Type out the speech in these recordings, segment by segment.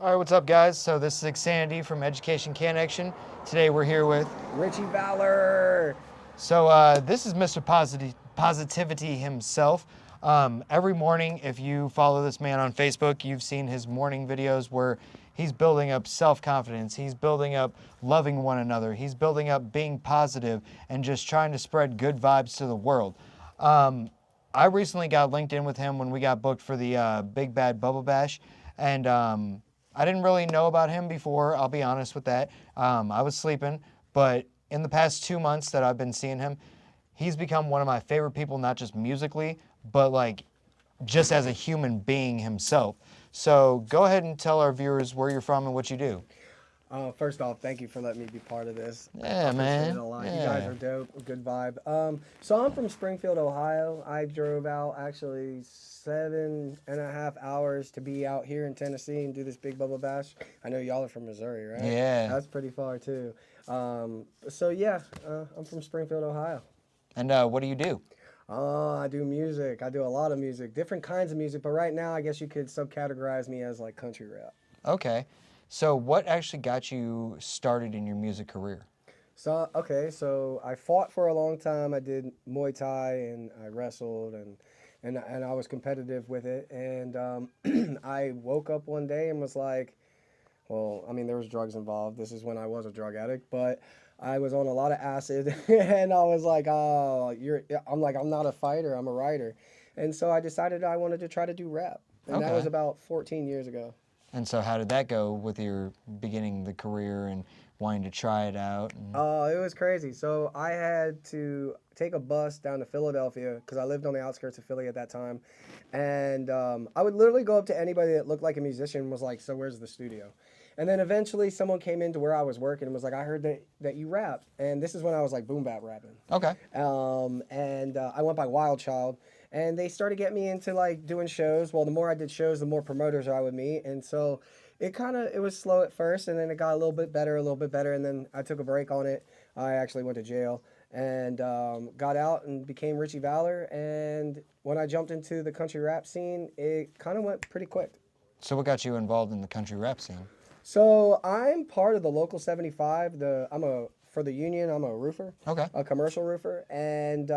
All right, what's up, guys? So this is Xandy from Education Connection. Today we're here with. Richie Valor. This is Mr. Positivity himself. Every morning, if you follow this man on Facebook, you've seen his morning videos where he's building up self-confidence. He's building up loving one another. He's building up being positive and just trying to spread good vibes to the world. I recently got linked in with him when we got booked for the Big Bad Bubble Bash, and I didn't really know about him before. I'll be honest with that. I was sleeping, but in the past 2 months that I've been seeing him, he's become one of my favorite people, not just musically, but like just as a human being himself. So go ahead and tell our viewers where you're from and what you do. First off, thank you for letting me be part of this. I Yeah, appreciate it man. a lot. You guys Yeah. are dope. Good vibe. So I'm from Springfield, Ohio. I drove out actually 7.5 hours to be out here in Tennessee and do this big bubble bash. I know y'all are from Missouri, right? Yeah. That's pretty far too. So yeah, I'm from Springfield, Ohio. And what do you do? I do music. I do a lot of music, different kinds of music. But right now, I guess you could subcategorize me as like country rap. Okay. So what actually got you started in your music career? So I fought for a long time. I did Muay Thai and I wrestled and I was competitive with it. And I woke up one day and was like, well, I mean, there was drugs involved. This is when I was a drug addict, but I was on a lot of acid, and I was like, oh, I'm like, I'm not a fighter. I'm a writer, and so I decided I wanted to try to do rap, and that was Okay. about 14 years ago. And so how did that go with your beginning the career and wanting to try it out? And... It was crazy. So I had to take a bus down to Philadelphia because I lived on the outskirts of Philly at that time, and I would literally go up to anybody that looked like a musician and was like, "So where's the studio?" And then eventually someone came into where I was working and was like, "I heard that you rap," and this is when I was like boom bap rapping, Okay. and I went by Wild Child. And they started getting me into like doing shows. Well, the more I did shows, the more promoters I would meet, and so it was slow at first, and then it got a little bit better, and then I took a break on it. I actually went to jail and got out and became Richie Valor. And when I jumped into the country rap scene, it kind of went pretty quick. So what got you involved in the country rap scene? So I'm part of the local 75. For the union. I'm a roofer, Okay. a commercial roofer, and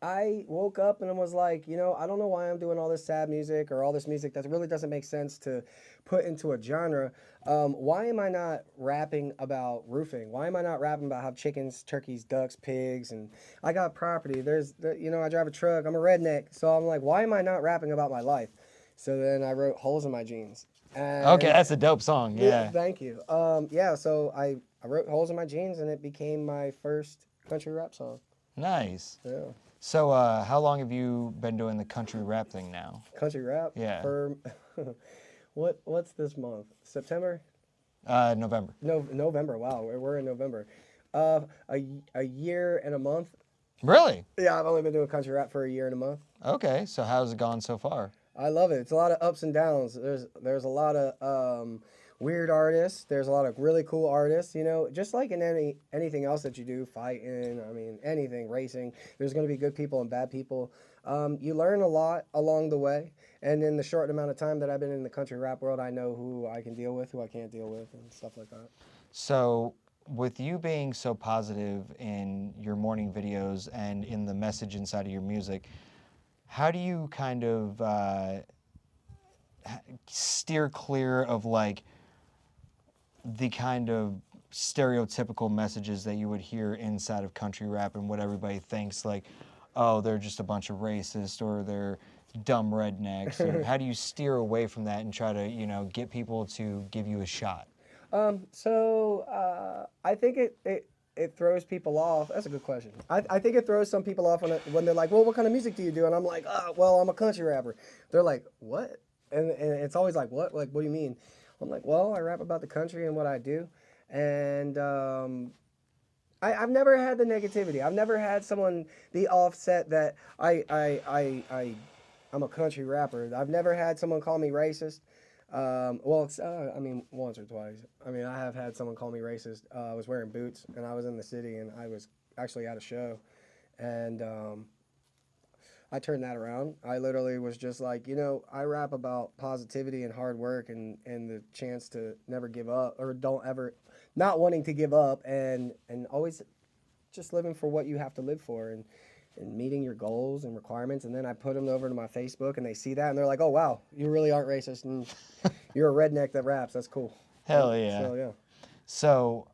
I woke up and was like, I don't know why I'm doing all this sad music or all this music that really doesn't make sense to put into a genre. Why am I not rapping about roofing? Why am I not rapping about how chickens, turkeys, ducks, pigs, and I got property? I drive a truck. I'm a redneck. So I'm like, why am I not rapping about my life? So then I wrote Holes in My Jeans. Okay, And that's a dope song. Yeah. thank you. Yeah, so I wrote Holes in My Jeans and it became my first country rap song. Nice. Yeah. So how long have you been doing the country rap thing now? Country rap Yeah. for what's this month? September? November. No, November. Wow, we're in November. Uh, a year and a month. Really? Yeah, I've only been doing country rap for a year and a month. Okay. So how's it gone so far? I love it. It's a lot of ups and downs. There's a lot of weird artists. There's a lot of really cool artists. Just like in anything else that you do, fighting. I mean, anything, racing. There's going to be good people and bad people. You learn a lot along the way. And in the short amount of time that I've been in the country rap world, I know who I can deal with, who I can't deal with, and stuff like that. So with you being so positive in your morning videos and in the message inside of your music, how do you kind of steer clear of like the kind of stereotypical messages that you would hear inside of country rap and what everybody thinks like, oh, they're just a bunch of racists or they're dumb rednecks? Or how do you steer away from that and try to, get people to give you a shot? I think it throws people off. That's a good question. I think it throws some people off when they're like, well, what kind of music do you do? And I'm like, oh, well, I'm a country rapper. They're like, what? And it's always like, what? Like, what do you mean? I'm like, well, I rap about the country and what I do. And I've never had the negativity. I've never had someone be offset that I'm a country rapper. I've never had someone call me racist. I mean, once or twice. I mean, I have had someone call me racist. I was wearing boots and I was in the city and I was actually at a show. And I turned that around. I literally was just like, I rap about positivity and hard work and the chance to never give up or don't ever, not wanting to give up and always just living for what you have to live for and meeting your goals and requirements. And then I put them over to my Facebook and they see that and they're like, oh, wow, you really aren't racist and you're a redneck that raps. That's cool. Hell yeah. So, yeah. So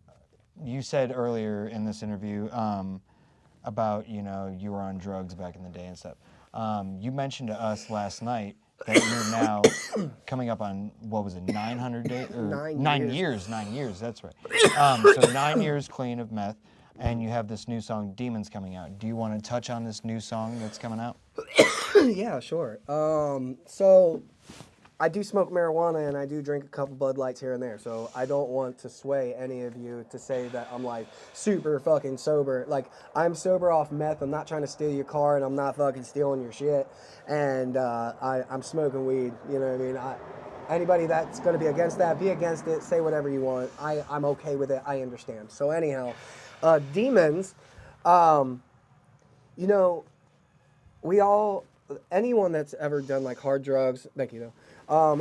you said earlier in this interview about, you were on drugs back in the day and stuff. You mentioned to us last night that you're now coming up on, what was it, 900 days? Or 9 years. 9 years, that's right. So 9 years clean of meth, and you have this new song, Demons, coming out. Do you want to touch on this new song that's coming out? Yeah, sure. So I do smoke marijuana and I do drink a couple Bud Lights here and there. So I don't want to sway any of you to say that I'm like super fucking sober. Like I'm sober off meth. I'm not trying to steal your car and I'm not fucking stealing your shit. And I'm smoking weed. You know what I mean? Anybody that's going to be against that, be against it. Say whatever you want. I'm okay with it. I understand. So anyhow, Demons, anyone that's ever done like hard drugs, thank you though.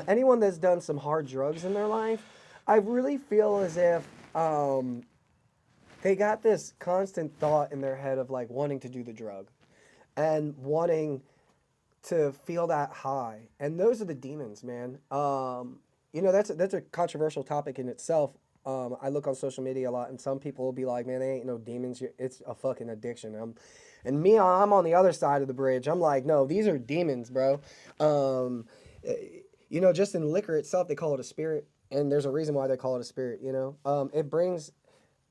Anyone that's done some hard drugs in their life, I really feel as if they got this constant thought in their head of like wanting to do the drug and wanting to feel that high. And those are the demons, man. That's a controversial topic in itself. I look on social media a lot and some people will be like, man, they ain't no demons. It's a fucking addiction. And me, I'm on the other side of the bridge. I'm like, no, these are demons, bro. Just in liquor itself, they call it a spirit. And there's a reason why they call it a spirit, It brings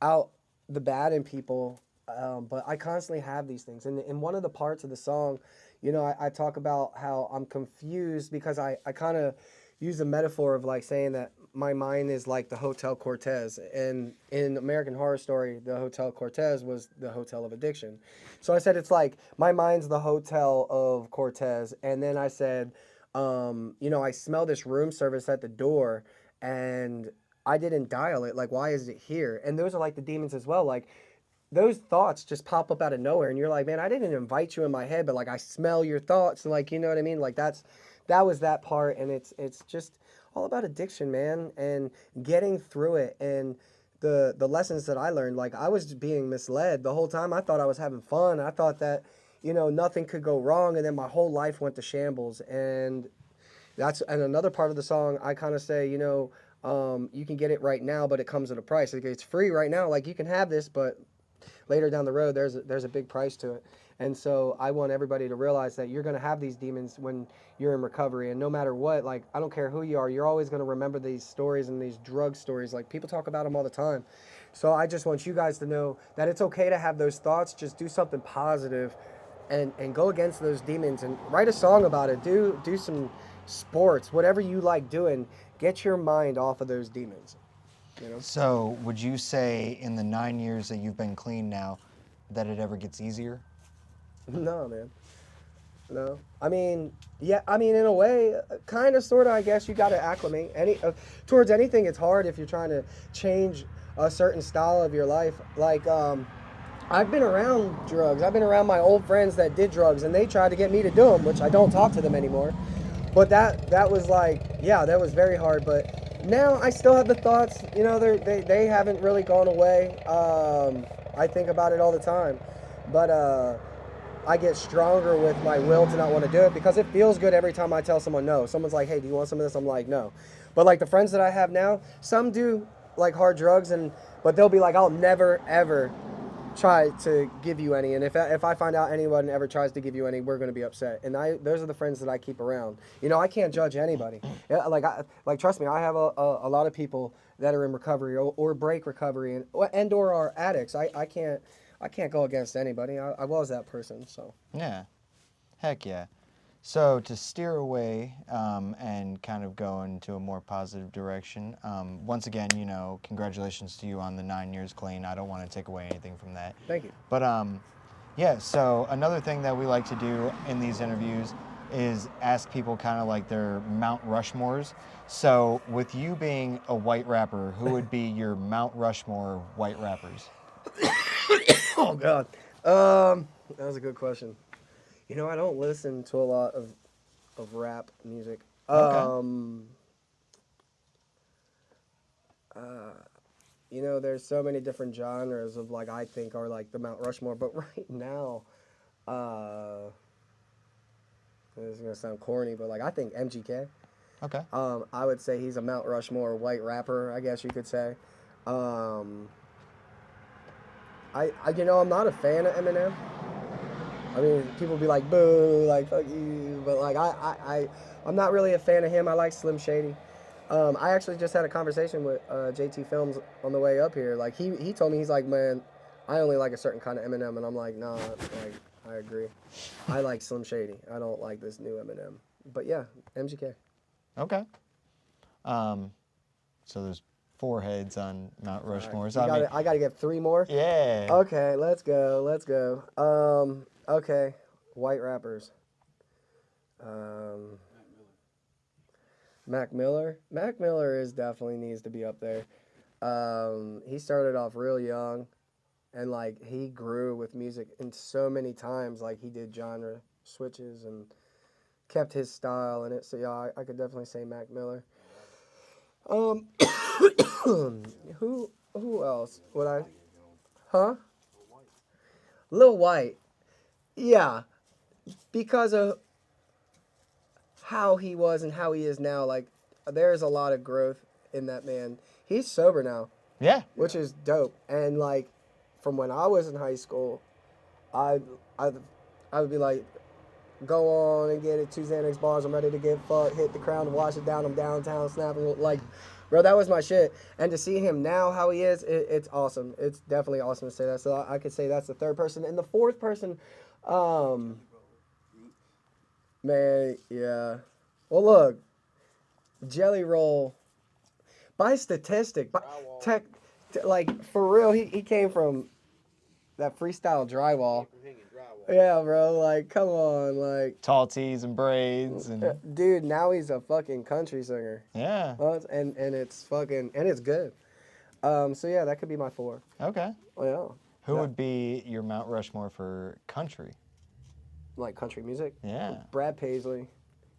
out the bad in people. But I constantly have these things. And in one of the parts of the song, I talk about how I'm confused because I kind of use a metaphor of like saying that my mind is like the Hotel Cortez. And in American Horror Story, the Hotel Cortez was the hotel of addiction. So I said, it's like my mind's the hotel of Cortez. And then I said, I smell this room service at the door and I didn't dial it. Like, why is it here? And those are like the demons as well. Like those thoughts just pop up out of nowhere. And you're like, man, I didn't invite you in my head, but like I smell your thoughts. And like, you know what I mean? Like that was that part. And it's just all about addiction, man, and getting through it. And the lessons that I learned, like I was being misled the whole time. I thought I was having fun. I thought that, nothing could go wrong. And then my whole life went to shambles. And another part of the song, I kind of say, you can get it right now, but it comes at a price. Like, it's free right now. Like you can have this, but later down the road, there's a big price to it. And so I want everybody to realize that you're going to have these demons when you're in recovery. And no matter what, like, I don't care who you are, you're always going to remember these stories and these drug stories. Like, people talk about them all the time. So I just want you guys to know that it's okay to have those thoughts. Just do something positive and go against those demons and write a song about it. Do some sports, whatever you like doing. Get your mind off of those demons. So would you say in the 9 years that you've been clean now that it ever gets easier? No, man. No. I mean, yeah, in a way, kind of, sort of, I guess you got to acclimate. Towards anything, it's hard if you're trying to change a certain style of your life. Like, I've been around drugs. I've been around my old friends that did drugs, and they tried to get me to do them, which I don't talk to them anymore. But that was like, yeah, that was very hard. But now I still have the thoughts, they haven't really gone away. I think about it all the time. But, I get stronger with my will to not want to do it because it feels good every time I tell someone no. Someone's like, hey, do you want some of this? I'm like, no. But like the friends that I have now, some do like hard drugs, but they'll be like, I'll never, ever try to give you any. And if I find out anyone ever tries to give you any, we're going to be upset. And those are the friends that I keep around. I can't judge anybody. Like trust me, I have a lot of people that are in recovery or break recovery and or are addicts. I can't go against anybody. I was that person, so. Yeah. Heck yeah. So to steer away and kind of go into a more positive direction, once again, congratulations to you on the 9 years clean. I don't want to take away anything from that. Thank you. But yeah, so another thing that we like to do in these interviews is ask people kind of like their Mount Rushmores. So with you being a white rapper, who would be your Mount Rushmore white rappers? Oh, God. That was a good question. You know, I don't listen to a lot of rap music. Okay. You know, there's so many different genres of like I think are like the Mount Rushmore, but right now, uh, this is gonna sound corny, but like I think MGK. Okay. I would say he's a Mount Rushmore white rapper, I guess you could say. Um, you know, I'm not a fan of Eminem. I mean, people be like, boo, like, fuck you. But, like, I'm not really a fan of him. I like Slim Shady. I actually just had a conversation with JT Films on the way up here. Like, he told me, he's like, man, I only like a certain kind of Eminem. And I'm like, nah, like, I agree. I like Slim Shady. I don't like this new Eminem. But, yeah, MGK. Okay. So there's 4 heads on Mount Rushmore. Right. So I mean, I got to get 3 more? yeah. Okay, let's go. Okay, white rappers. Um, Mac Miller. Mac Miller is definitely needs to be up there. He started off real young, and like he grew with music in so many times. Like he did genre switches and kept his style in it. So yeah, I could definitely say Mac Miller. Um, who else would I? Huh? Lil White. Yeah, because of how he was and how he is now, like there's a lot of growth in that man. He's sober now, Yeah. which is dope. And like from when I was in high school, I I I would be like, go on and get it, 2 Xanax bars, I'm ready to get fucked, hit the crown, wash it down, I'm downtown snapping like, bro, that was my shit. And to see him now how he is, it's awesome. It's definitely awesome to say that. So I could say that's the third person. And the fourth person, man, yeah. Well, look, Jelly Roll, by statistic, by tech, like for real, he came from that freestyle drywall. Yeah, bro. Like, come on, like, Tall tees and braids and dude. Now he's a fucking country singer. yeah. And it's fucking and it's good. So yeah, that could be my 4. Okay. Oh yeah. Who Yeah. would be your Mount Rushmore for country? Like country music? Yeah. Brad Paisley,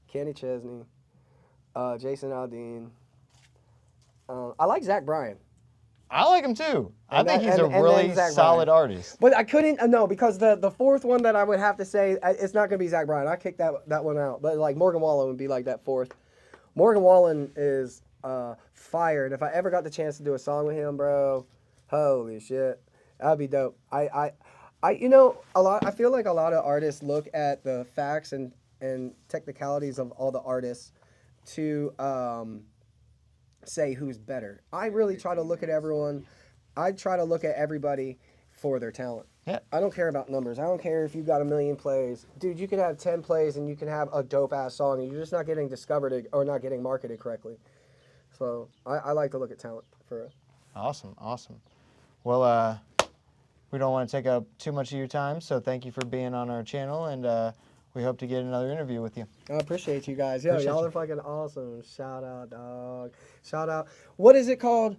Kenny Chesney, Jason Aldean. I like Zach Bryan. I like him too. I And think that- he's a and then really Zach solid Bryan. artist. But I couldn't no because the fourth one that I would have to say it's not gonna be Zach Bryan. I kicked that one out. But like Morgan Wallen would be like that 4th. Morgan Wallen is fire, and if I ever got the chance to do a song with him, bro, holy shit, that'd be dope. You know, I feel like a lot of artists look at the facts and technicalities of all the artists to say who's better. I really try to look at everyone. I try to look at everybody for their talent. Yeah. I don't care about numbers. I don't care if you've got 1 million plays. Dude, you can have 10 plays and you can have a dope-ass song and you're just not getting discovered or not getting marketed correctly. So I like to look at talent for real. Awesome. Well, we don't want to take up too much of your time, so thank you for being on our channel, and we hope to get another interview with you. I appreciate you guys. Yo, Appreciate y'all you. are fucking awesome. Shout out, dog. Shout out. What is it called?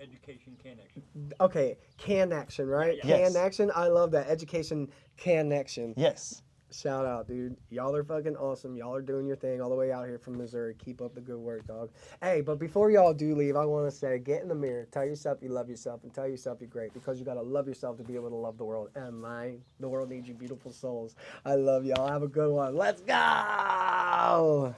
Education can action. Okay, can action, right? Yes. Can action. I love that. Education can action. Yes. Shout out, dude. Y'all are fucking awesome. Y'all are doing your thing all the way out here from Missouri. Keep up the good work, dog. Hey, but before y'all do leave, I want to say, get in the mirror. Tell yourself you love yourself and tell yourself you're great because you got to love yourself to be able to love the world. And the world needs you beautiful souls. I love y'all. Have a good one. Let's go.